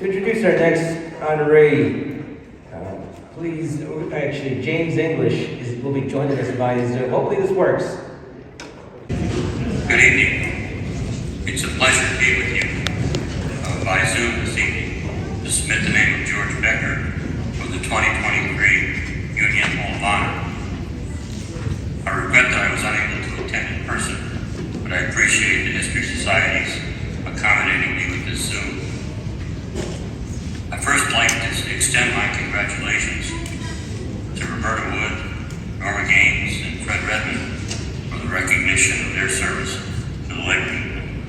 To introduce our next honoree, James English will be joining us via Zoom. Hopefully this works. Good evening. It's a pleasure to be with you by Zoom this evening to submit the name of George Becker for the 2023 Union Hall of Honor. I regret that I was unable to attend in person, but I appreciate the History Society's accommodating me with this Zoom. I'd first like to extend my congratulations to Roberta Wood, Norma Gaines, and Fred Redmond for the recognition of their service to the labor movement.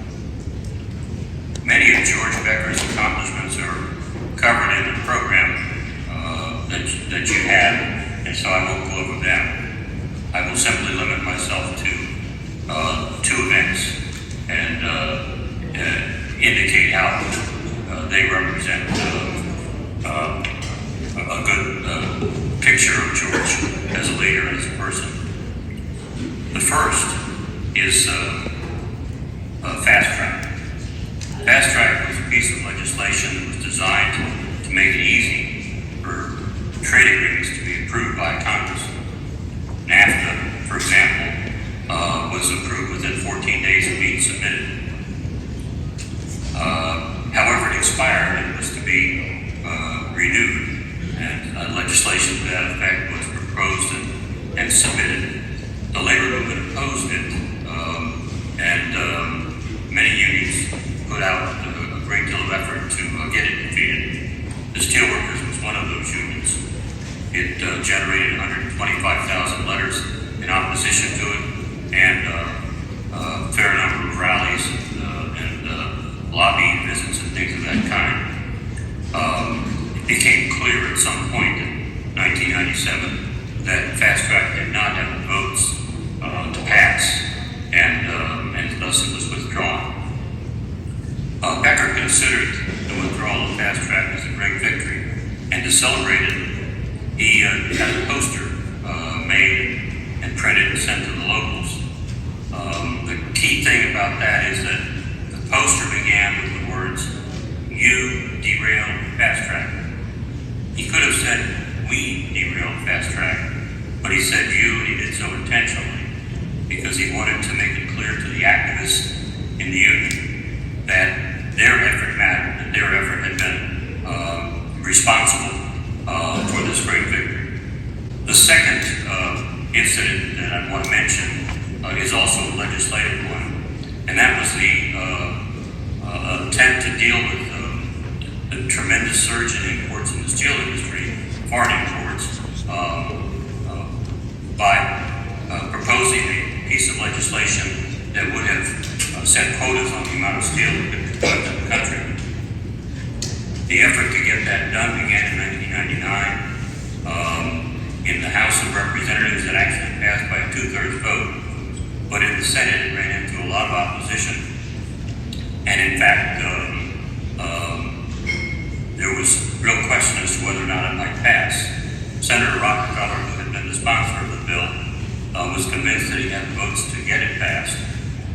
Many of George Becker's accomplishments are covered in the program that you had, and so I won't go over them. I will simply limit myself to two events and indicate how they represent a good picture of George as a leader and as a person. The first is Fast Track. Fast Track was a piece of legislation that was designed to make it easy for trade agreements to be approved by Congress. NAFTA, for example, was approved within 14 days of being submitted. However, it expired and was to be renewed, and legislation to that effect was proposed and submitted. The labor movement opposed it, and many unions put out a great deal of effort to get it defeated. The Steelworkers was one of those unions. It generated 125,000 letters in opposition to it, and a fair number of rallies and lobbying visits and things of that kind. It became clear at some point in 1997 that Fast Track did not have the votes to pass, and thus it was withdrawn. Becker considered the withdrawal of Fast Track as a great victory, and to celebrate it, he had a poster made and printed and sent to the locals. The key thing about that is that the poster began with the words, "You derailed Fast Track." He could have said, "We derailed Fast Track," but he said "you," and he did so intentionally because he wanted to make it clear to the activists in the union that their effort mattered, that their effort had been responsible for this great victory. The second incident that I want to mention is also a legislative one, and that was the attempt to deal with the tremendous surge in imports in the steel industry, foreign imports, by proposing a piece of legislation that would have set quotas on the amount of steel that could come into the country. The effort to get that done began in 1999 in the House of Representatives. That actually passed by a 2/3 vote, but in the Senate it ran into a lot of opposition, and in fact there was real question as to whether or not it might pass. Senator Rockefeller, who had been the sponsor of the bill, was convinced that he had the votes to get it passed,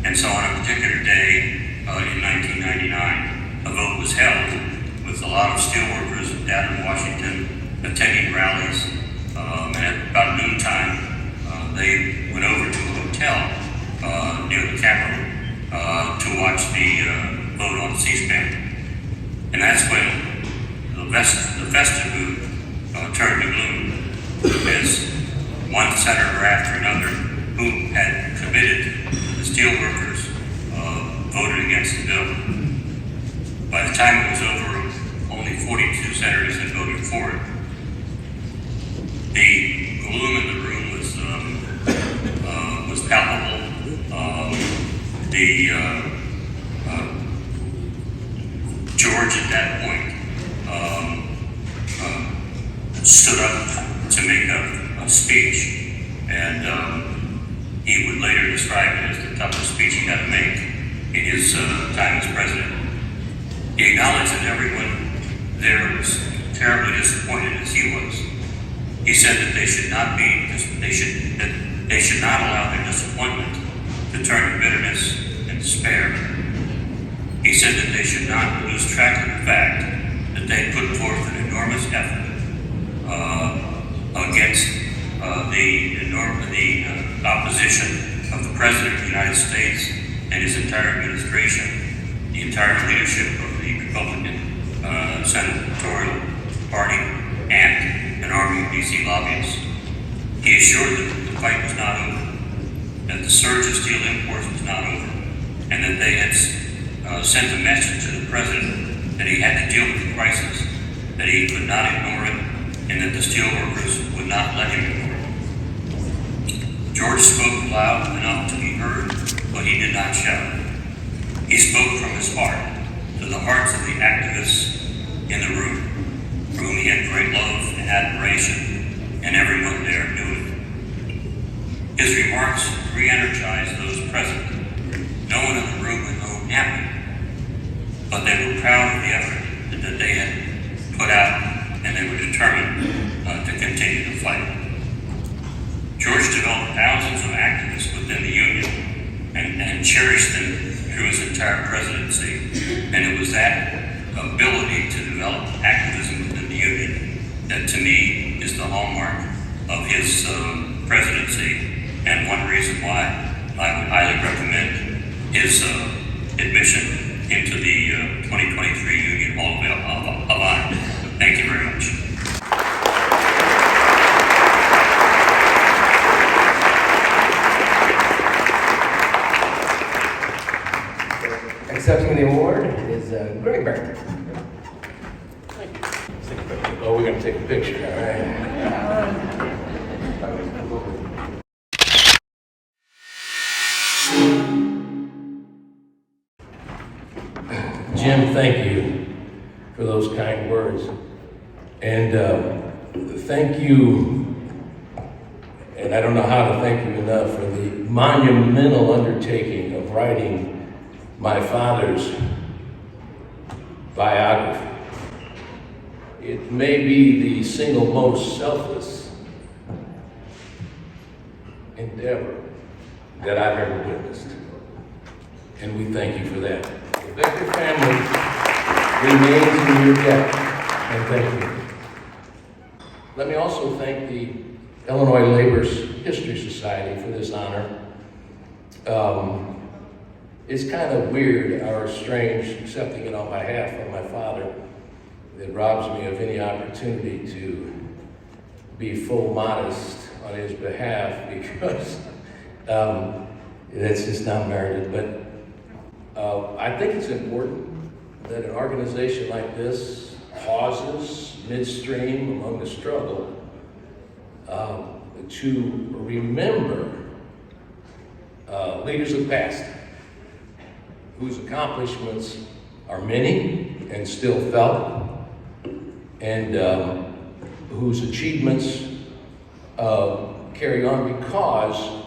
and so on a particular day in 1999, a vote was held with a lot of steelworkers down in Washington attending rallies, and at about noontime, they went over to a hotel near the Capitol to watch the vote on C-SPAN. And that's when the festive mood turned to gloom, as one senator after another who had committed the steelworkers voted against the bill. By the time it was over, only 42 senators had voted for it. The gloom in the room was palpable. George at that point stood up to make a speech, and he would later describe it as the toughest speech he had to make in his time as president. He acknowledged that everyone there was terribly disappointed as he was. He said that they should not allow their disappointment to turn to bitterness and despair. He said that they should not lose track of the fact that that they put forth an enormous effort against the opposition of the President of the United States and his entire administration, the entire leadership of the Republican senatorial party, and an army of DC lobbyists. He assured them that the fight was not over, that the surge of steel imports was not over, and that they had sent a message to the President that he had to deal with the crisis, that he could not ignore it, and that the steelworkers would not let him ignore it. George spoke loud enough to be heard, but he did not shout. He spoke from his heart to the hearts of the activists in the room, for whom he had great love and admiration, and everyone there knew it. His remarks re-energized those present. No one in the room would know happened, but they were proud of the effort that they had put out, and they were determined to continue the fight. George developed thousands of activists within the union and cherished them through his entire presidency, and it was that ability to develop activism within the union that, to me, is the hallmark of his presidency, and one reason why I would highly recommend his admission into the 2023 Union Hall of Honor. Thank you very much. Accepting the award is Greg Becker. Oh, we're going to take a picture, all right? Jim, thank you for those kind words. And thank you, and I don't know how to thank you enough, for the monumental undertaking of writing my father's biography. It may be the single most selfless endeavor that I've ever witnessed. And we thank you for that. The Becker family remains in your debt, and thank you. Let me also thank the Illinois Labor's History Society for this honor. It's kind of weird or strange accepting it on behalf of my father. It robs me of any opportunity to be full modest on his behalf, because that's just not merited. But I think it's important that an organization like this pauses midstream among the struggle to remember leaders of the past whose accomplishments are many and still felt, and whose achievements carry on because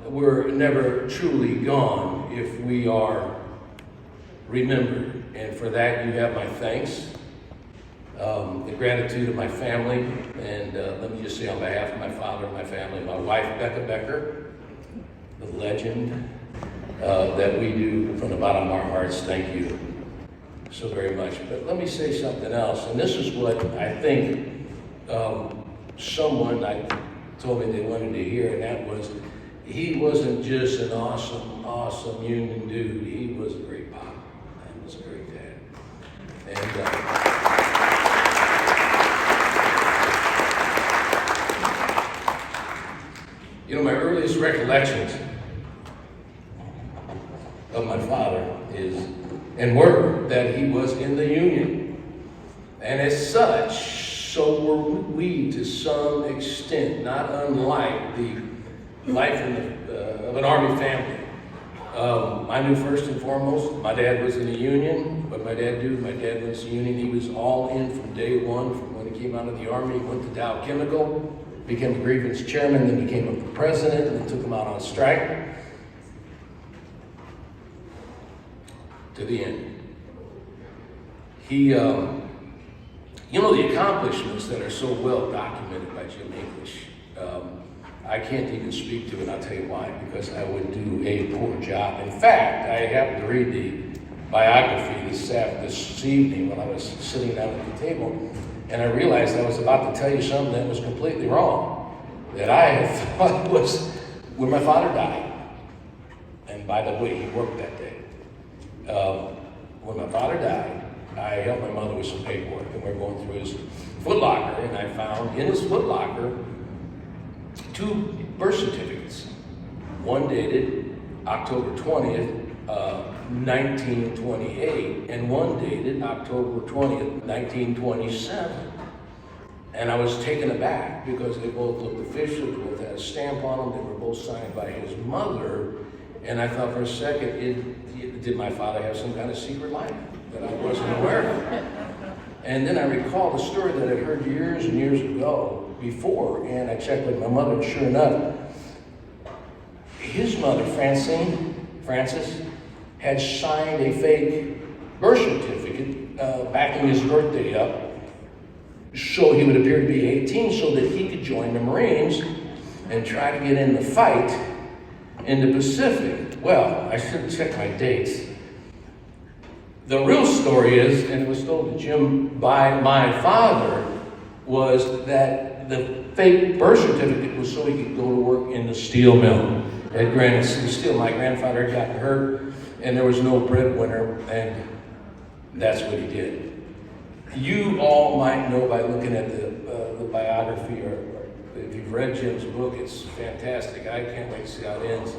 we're never truly gone if we are remembered. And for that, you have my thanks, the gratitude of my family, and let me just say on behalf of my father and my family, my wife, Becker, the legend, that we do from the bottom of our hearts, thank you so very much. But let me say something else, and this is what I think someone told me they wanted to hear, and that was, he wasn't just an awesome union dude, he was a great pop, he was a great dad. And you know, my earliest recollections of my father were that he was in the union. And as such, so were we to some extent, not unlike the life of an Army family. I knew first and foremost, my dad was in the union. What my dad do? My dad was in the union. He was all in from day one, from when he came out of the Army. He went to Dow Chemical, became a grievance chairman, then became a president, and then took him out on strike. To the end. He, you know, the accomplishments that are so well documented by Jim English, I can't even speak to it, and I'll tell you why, because I would do a poor job. In fact, I happened to read the biography this evening when I was sitting down at the table, and I realized I was about to tell you something that was completely wrong, that I had thought was when my father died. And by the way, he worked that day. When my father died, I helped my mother with some paperwork, and we were going through his foot locker, and I found in his foot locker 2 birth certificates. One dated October 20th, 1928, and one dated October 20th, 1927. And I was taken aback because they both looked official, they both had a stamp on them, they were both signed by his mother. And I thought for a second, did my father have some kind of secret life that I wasn't aware of? And then I recalled a story that I'd heard years and years ago before, and I checked with my mother, and sure enough, his mother, Frances, had signed a fake birth certificate backing his birthday up so he would appear to be 18 so that he could join the Marines and try to get in the fight in the Pacific. Well, I should check my dates. The real story is, and it was told to Jim by my father, was that the fake birth certificate was so he could go to work in the steel mill at Granite City Steel. My grandfather had gotten hurt, and there was no breadwinner, and that's what he did. You all might know by looking at the biography, or if you've read Jim's book, it's fantastic. I can't wait to see how it ends.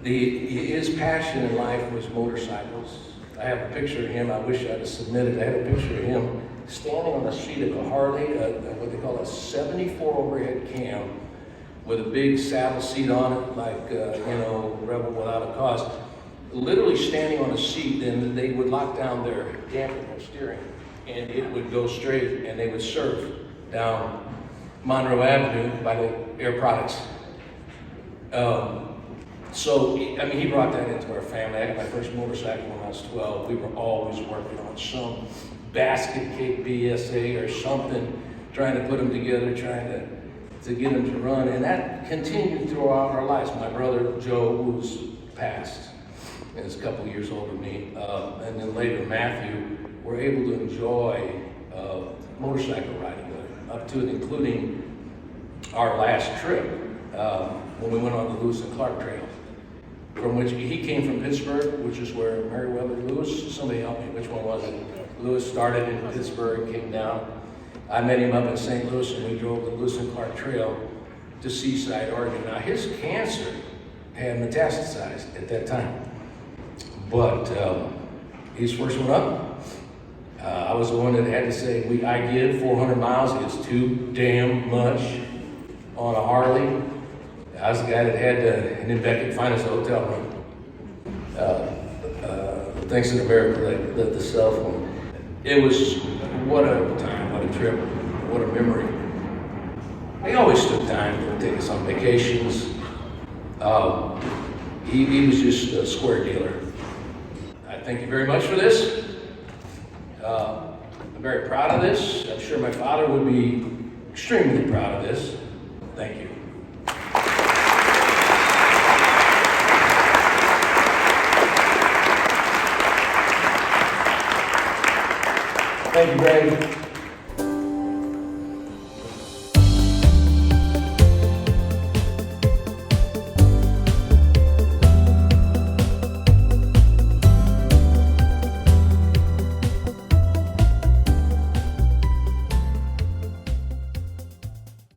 His passion in life was motorcycles. I have a picture of him. I wish I'd have submitted. I had a picture of him standing on the seat of a Harley, what they call a 74 overhead cam, with a big saddle seat on it, like Rebel Without a Cause. Literally standing on a seat, and they would lock down their damper, their steering, and it would go straight, and they would surf down Monroe Avenue by the Air Products. So, he brought that into our family. I had my first motorcycle when I was 12. We were always working on some basket cake BSA or something, trying to put them together, trying to get them to run. And that continued throughout our lives. My brother, Joe, who's passed, and is a couple years older than me, and then later Matthew, were able to enjoy motorcycle riding with him, up to and including our last trip, when we went on the Lewis and Clark Trail, from which he came from Pittsburgh, which is where Meriwether Lewis, somebody help me, which one was it? Lewis started in Pittsburgh and came down. I met him up in St. Louis, and we drove the Lewis and Clark Trail to Seaside, Oregon. Now, his cancer had metastasized at that time, but he's first one up. I was the one that had to say, I give 400 miles is too damn much on a Harley. I was the guy that had to, and then Becker find us a hotel room. Thanks to America, they let the cell phone. It was, what a time, what a trip, what a memory. He always took time to take us on vacations. He was just a square dealer. I thank you very much for this. I'm very proud of this. I'm sure my father would be extremely proud of this. Thank you. Thank you, Greg.